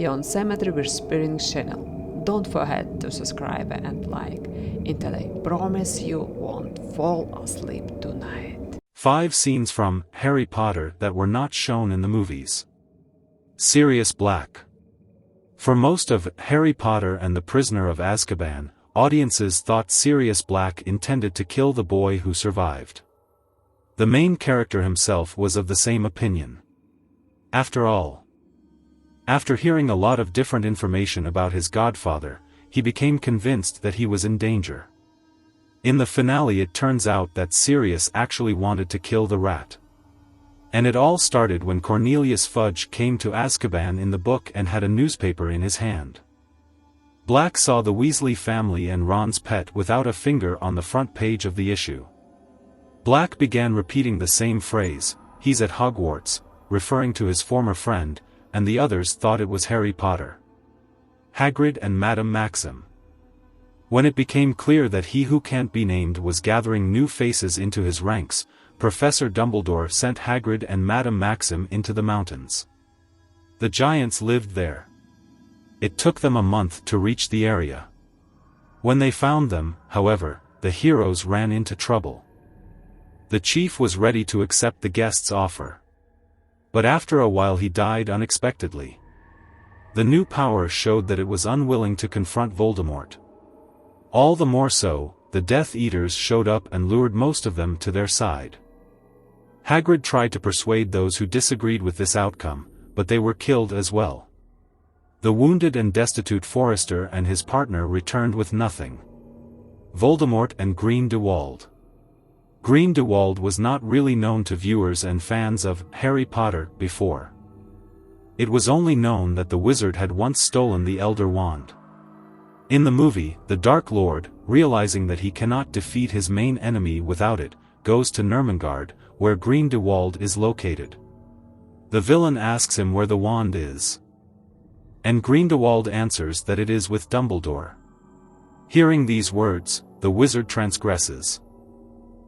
here on Cemetery Whispering channel. Don't forget to subscribe and like, until I promise you won't fall asleep tonight. 5 scenes from Harry Potter that were not shown in the movies. Sirius Black. For most of Harry Potter and the Prisoner of Azkaban, audiences thought Sirius Black intended to kill the boy who survived. The main character himself was of the same opinion. After all, after hearing a lot of different information about his godfather, he became convinced that he was in danger. In the finale, it turns out that Sirius actually wanted to kill the rat. And it all started when Cornelius Fudge came to Azkaban in the book and had a newspaper in his hand. Black saw the Weasley family and Ron's pet without a finger on the front page of the issue. Black began repeating the same phrase, "He's at Hogwarts," referring to his former friend, and the others thought it was Harry Potter, Hagrid and Madame Maxim. When it became clear that he who can't be named was gathering new faces into his ranks, Professor Dumbledore sent Hagrid and Madame Maxim into the mountains. The giants lived there. It took them a month to reach the area. When they found them, however, the heroes ran into trouble. The chief was ready to accept the guest's offer. But after a while he died unexpectedly. The new power showed that it was unwilling to confront Voldemort. All the more so, the Death Eaters showed up and lured most of them to their side. Hagrid tried to persuade those who disagreed with this outcome, but they were killed as well. The wounded and destitute Forrester and his partner returned with nothing. Voldemort and Grindelwald. Grindelwald was not really known to viewers and fans of Harry Potter before. It was only known that the wizard had once stolen the Elder Wand. In the movie, the Dark Lord, realizing that he cannot defeat his main enemy without it, goes to Nurmengard, where Grindelwald is located. The villain asks him where the wand is. And Grindelwald answers that it is with Dumbledore. Hearing these words, the wizard transgresses.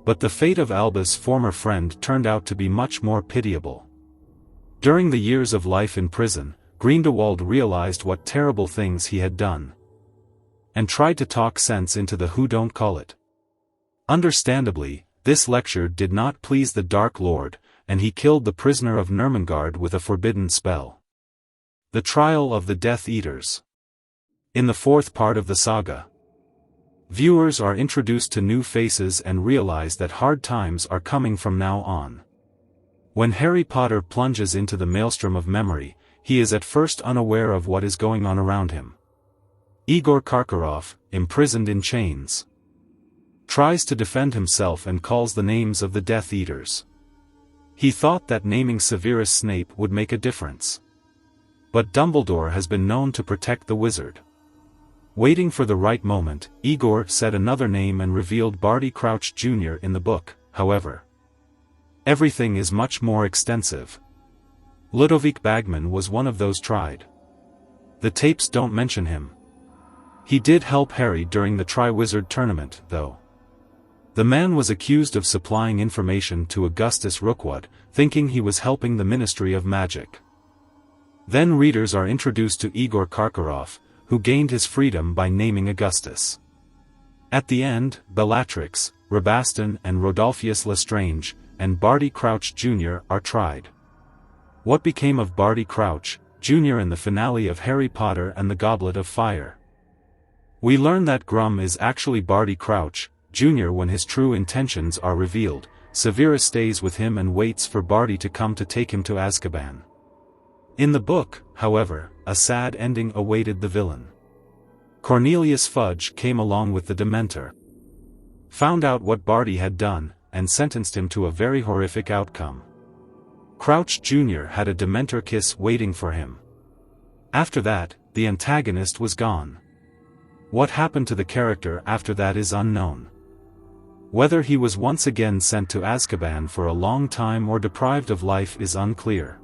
But the fate of Alba's former friend turned out to be much more pitiable. During the years of life in prison, Grindelwald realized what terrible things he had done, and tried to talk sense into the who-don't-call-it. Understandably, this lecture did not please the Dark Lord, and he killed the prisoner of Nurmengard with a forbidden spell. The Trial of the Death Eaters. In the 4th part of the saga, viewers are introduced to new faces and realize that hard times are coming from now on. When Harry Potter plunges into the maelstrom of memory, he is at first unaware of what is going on around him. Igor Karkaroff, imprisoned in chains, tries to defend himself and calls the names of the Death Eaters. He thought that naming Severus Snape would make a difference. But Dumbledore has been known to protect the wizard. Waiting for the right moment, Igor said another name and revealed Barty Crouch Jr. in the book. However, everything is much more extensive. Ludovic Bagman was one of those tried. The tapes don't mention him. He did help Harry during the Triwizard Tournament, though. The man was accused of supplying information to Augustus Rookwood, thinking he was helping the Ministry of Magic. Then readers are introduced to Igor Karkaroff, who gained his freedom by naming Augustus. At the end, Bellatrix, Rabaston and Rodolphus Lestrange, and Barty Crouch Jr. are tried. What became of Barty Crouch Jr. in the finale of Harry Potter and the Goblet of Fire? We learn that Grum is actually Barty Crouch Jr. when his true intentions are revealed. Severus stays with him and waits for Barty to come to take him to Azkaban. In the book, however, a sad ending awaited the villain. Cornelius Fudge came along with the Dementor, found out what Barty had done, and sentenced him to a very horrific outcome. Crouch Jr. had a Dementor kiss waiting for him. After that, the antagonist was gone. What happened to the character after that is unknown. Whether he was once again sent to Azkaban for a long time or deprived of life is unclear.